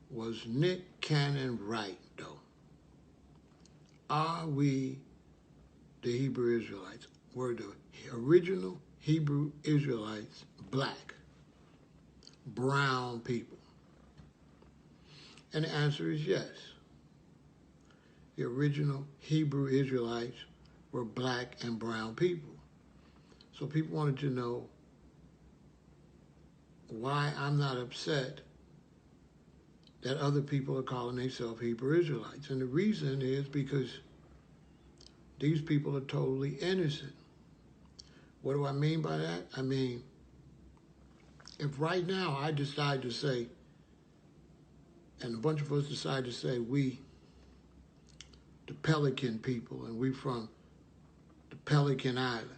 Was Nick Cannon right, though? Are we, the Hebrew Israelites, were the original Hebrew Israelites black, brown people? And the answer is yes. The original Hebrew Israelites were black and brown people. So people wanted to know why I'm not upset that other people are calling themselves Hebrew Israelites. And the reason is because these people are totally innocent. What do I mean by that? I mean, if right now I decide to say, and a bunch of us decide to say, we, the Pelican people, and we from the Pelican Island,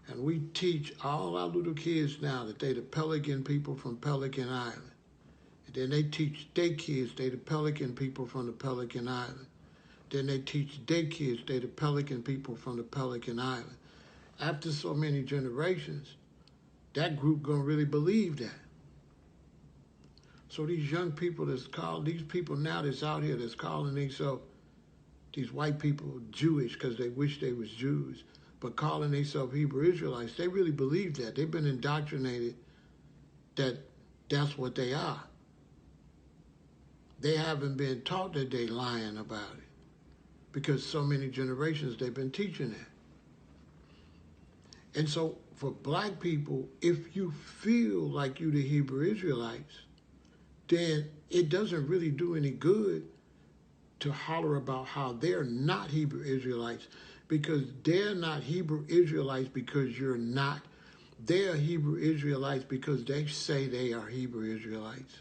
and we teach all our little kids now that they the Pelican people from Pelican Island. And then they teach their kids they the Pelican people from the Pelican Island. Then they teach their kids they the Pelican people from the Pelican Island. After so many generations, that group gonna really believe that. So these young people these people now that's out here that's calling themselves, these white people Jewish because they wish they was Jews, but calling themselves Hebrew Israelites, they really believe that. They've been indoctrinated that that's what they are. They haven't been taught that they lying about it because so many generations they've been teaching that. And so for black people, if you feel like you the Hebrew Israelites, then it doesn't really do any good to holler about how they're not Hebrew Israelites, because they're not Hebrew Israelites because you're not. They're Hebrew Israelites because they say they are Hebrew Israelites.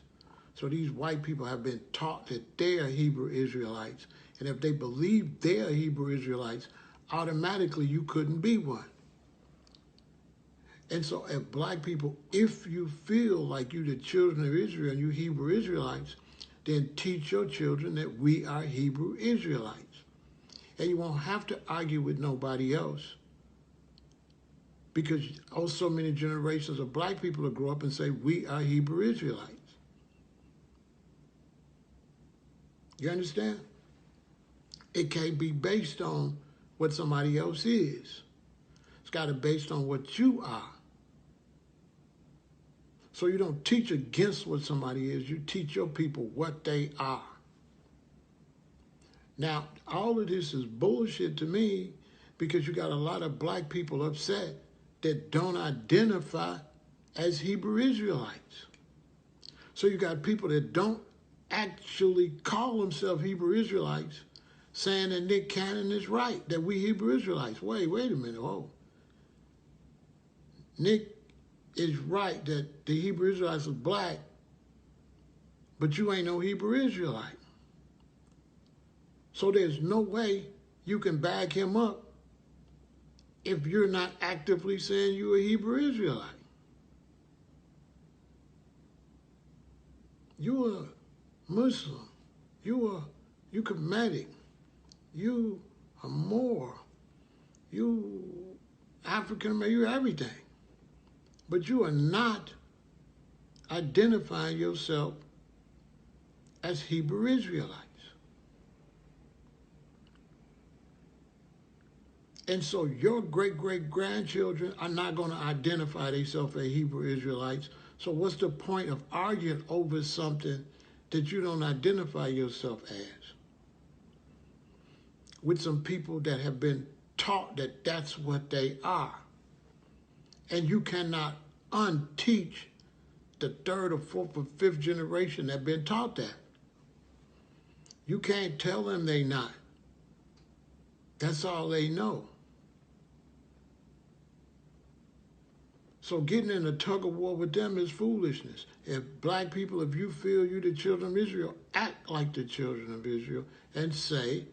So these white people have been taught that they are Hebrew Israelites. And if they believe they are Hebrew Israelites, automatically you couldn't be one. And so as black people, if you feel like you the children of Israel and you Hebrew Israelites, then teach your children that we are Hebrew Israelites. And you won't have to argue with nobody else, because so many generations of black people will grow up and say, we are Hebrew Israelites. You understand? It can't be based on what somebody else is. It's got to be based on what you are. So you don't teach against what somebody is. You teach your people what they are. Now, all of this is bullshit to me because you got a lot of black people upset that don't identify as Hebrew Israelites. So you got people that don't actually call themselves Hebrew Israelites saying that Nick Cannon is right, that we Hebrew Israelites. Wait a minute. Oh, Nick is right that the Hebrew Israelites are black, but you ain't no Hebrew Israelite. So there's no way you can back him up if you're not actively saying you're a Hebrew Israelite. You're a Muslim. You Kemetic. You are Moor. You African American. You're everything. But you are not identifying yourself as Hebrew Israelites. And so your great-great-grandchildren are not going to identify themselves as Hebrew Israelites. So what's the point of arguing over something that you don't identify yourself as? With some people that have been taught that that's what they are. And you cannot unteach the third or fourth or fifth generation that have been taught that. You can't tell them they not. That's all they know. So getting in a tug of war with them is foolishness. If black people, if you feel you the children of Israel, act like the children of Israel and say,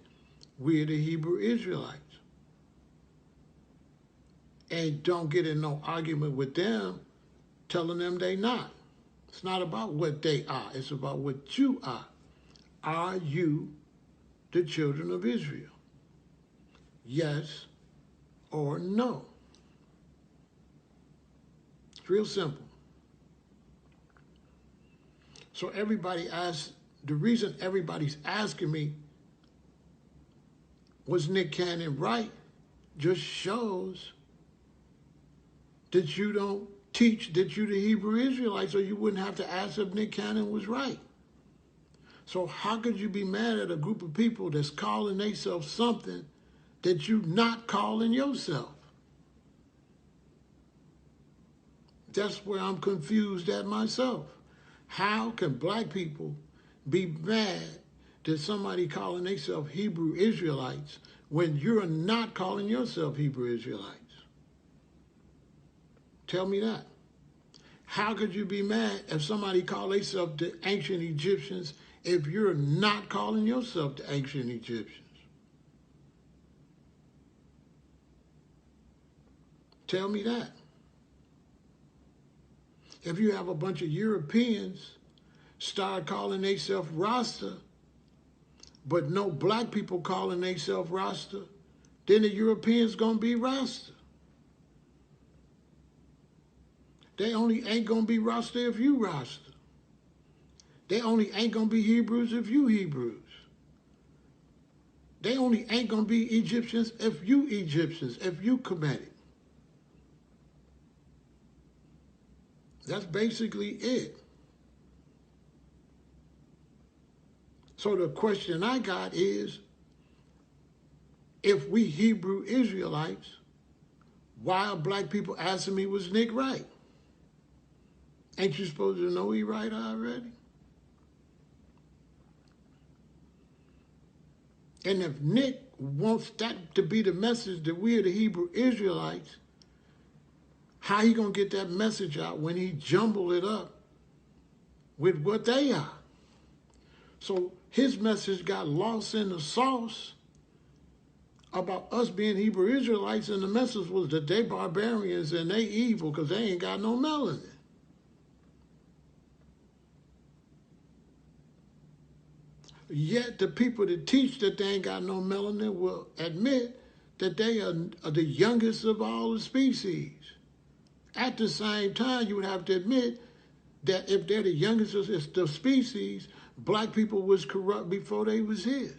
we're the Hebrew Israelites. And don't get in no argument with them telling them they not. It's not about what they are. It's about what you are. Are you the children of Israel? Yes or no? It's real simple. So everybody asks, the reason everybody's asking me, was Nick Cannon right? Just shows that you don't teach that you the Hebrew Israelites, so you wouldn't have to ask if Nick Cannon was right. So how could you be mad at a group of people that's calling themselves something that you not calling yourself? That's where I'm confused at myself. How can black people be mad that somebody calling themselves Hebrew Israelites when you're not calling yourself Hebrew Israelites? Tell me that. How could you be mad if somebody called themselves the ancient Egyptians if you're not calling yourself the ancient Egyptians? Tell me that. If you have a bunch of Europeans start calling themselves Rasta, but no black people calling themselves Rasta, then the Europeans gonna be Rasta. They only ain't gonna be Rasta if you Rasta. They only ain't gonna be Hebrews if you Hebrews. They only ain't gonna be Egyptians if you Egyptians, if you Kemetic. That's basically it. So the question I got is, if we Hebrew Israelites, why are black people asking me, was Nick right? Ain't you supposed to know he right already? And if Nick wants that to be the message that we are the Hebrew Israelites, how he gonna get that message out when he jumble it up with what they are? So his message got lost in the sauce about us being Hebrew Israelites, and the message was that they barbarians and they evil because they ain't got no melanin. Yet the people that teach that they ain't got no melanin will admit that they are the youngest of all the species. At the same time, you would have to admit that if they're the youngest of the species, black people was corrupt before they was here.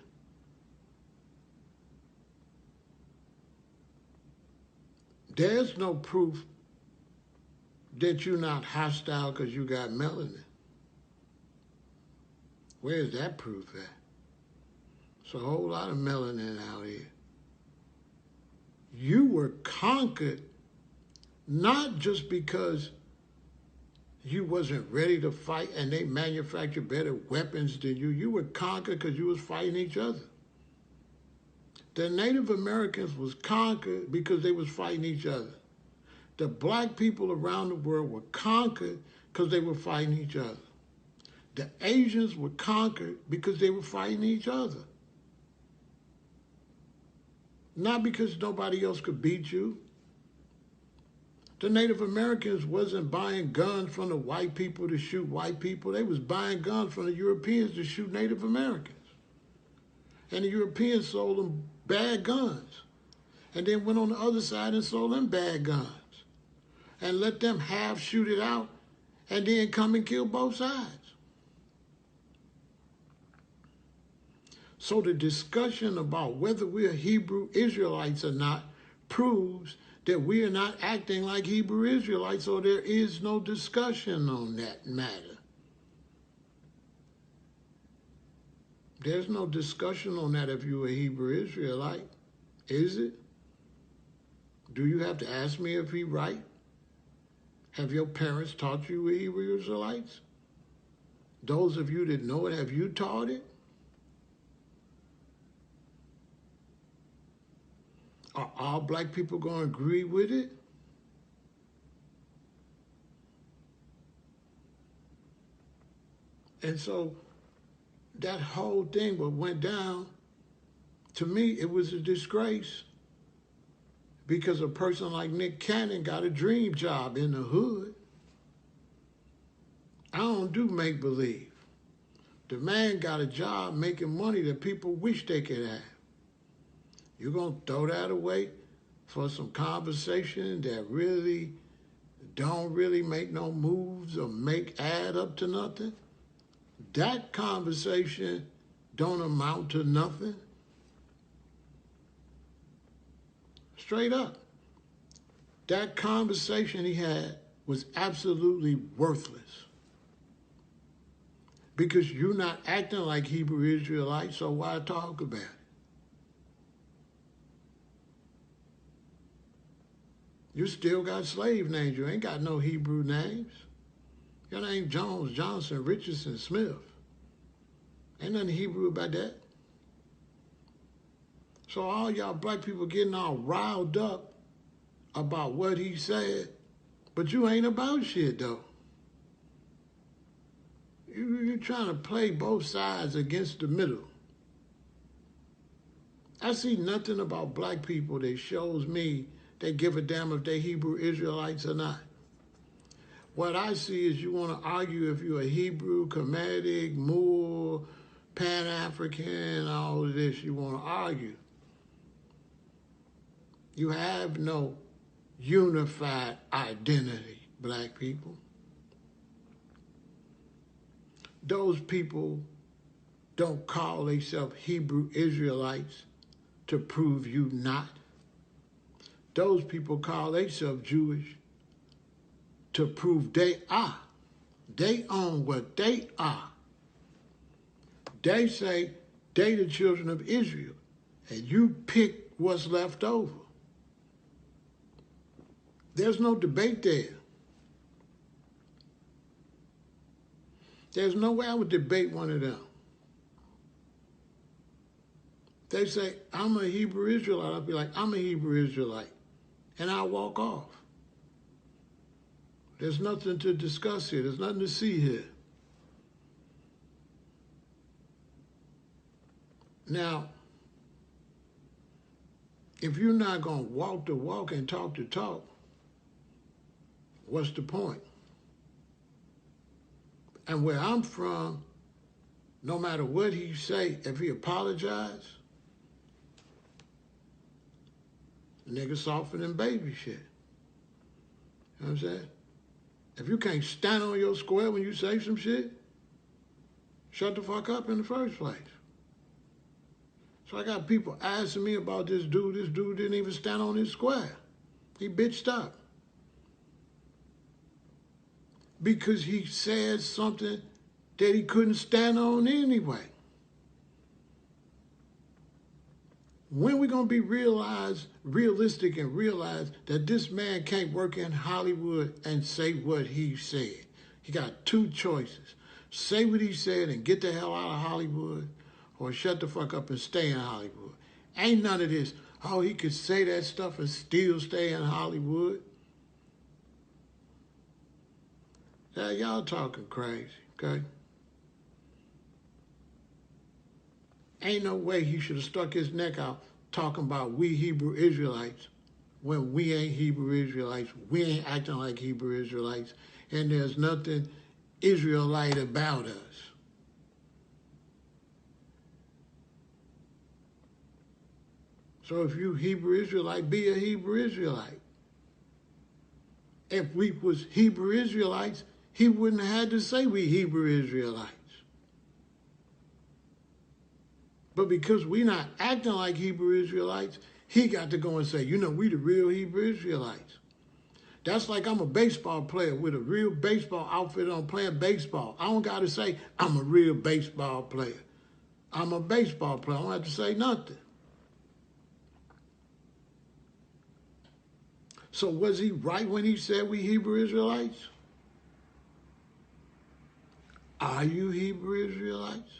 There's no proof that you're not hostile because you got melanin. Where's that proof at? It's a whole lot of melanin out here. You were conquered not just because you wasn't ready to fight and they manufactured better weapons than you. You were conquered because you was fighting each other. The Native Americans was conquered because they was fighting each other. The black people around the world were conquered because they were fighting each other. The Asians were conquered because they were fighting each other. Not because nobody else could beat you. The Native Americans wasn't buying guns from the white people to shoot white people. They was buying guns from the Europeans to shoot Native Americans. And the Europeans sold them bad guns. And then went on the other side and sold them bad guns. And let them half shoot it out and then come and kill both sides. So the discussion about whether we are Hebrew Israelites or not proves that we are not acting like Hebrew Israelites, so there is no discussion on that matter. There's no discussion on that if you're a Hebrew Israelite, is it? Do you have to ask me if he's right? Have your parents taught you we're Hebrew Israelites? Those of you that know it, have you taught it? Are all black people going to agree with it? And so that whole thing what went down, to me, it was a disgrace because a person like Nick Cannon got a dream job in the hood. I don't do make-believe. The man got a job making money that people wish they could have. You're going to throw that away for some conversation that really don't really make no moves or add up to nothing? that conversation don't amount to nothing? Straight up. That conversation he had was absolutely worthless. Because you're not acting like Hebrew Israelites, so why talk about it? You still got slave names. You ain't got no Hebrew names. Your name Jones, Johnson, Richardson, Smith. Ain't nothing Hebrew about that. So all y'all black people getting all riled up about what he said, but you ain't about shit though. You're trying to play both sides against the middle. I see nothing about black people that shows me they give a damn if they Hebrew Israelites or not. What I see is you want to argue if you're a Hebrew, Kemetic, Moor, Pan-African, all of this, you want to argue. You have no unified identity, black people. Those people don't call themselves Hebrew Israelites to prove you not. Those people call themselves Jewish to prove they are. They own what they are. They say they the children of Israel, and you pick what's left over. There's no debate there. There's no way I would debate one of them. They say, I'm a Hebrew Israelite. I'll be like, I'm a Hebrew Israelite. And I'll walk off. There's nothing to discuss here. There's nothing to see here. Now, if you're not going to walk the walk and talk the talk, what's the point? And where I'm from, no matter what he say, if he apologize, nigga softer than baby shit. You know what I'm saying? If you can't stand on your square when you say some shit, shut the fuck up in the first place. So I got people asking me about this dude. This dude didn't even stand on his square. He bitched up. Because he said something that he couldn't stand on anyway. When we gonna be realistic and realize that this man can't work in Hollywood and say what he said? He got two choices. Say what he said and get the hell out of Hollywood, or shut the fuck up and stay in Hollywood. Ain't none of this, oh, he could say that stuff and still stay in Hollywood. Yeah, y'all talking crazy, okay? Ain't no way he should have stuck his neck out talking about we Hebrew Israelites when we ain't Hebrew Israelites. We ain't acting like Hebrew Israelites, and there's nothing Israelite about us. So if you Hebrew Israelite, be a Hebrew Israelite. If we was Hebrew Israelites, he wouldn't have had to say we Hebrew Israelites. But because we not acting like Hebrew Israelites, he got to go and say, you know, we the real Hebrew Israelites. That's like I'm a baseball player with a real baseball outfit on playing baseball. I don't got to say I'm a real baseball player. I'm a baseball player. I don't have to say nothing. So was he right when he said we Hebrew Israelites? Are you Hebrew Israelites?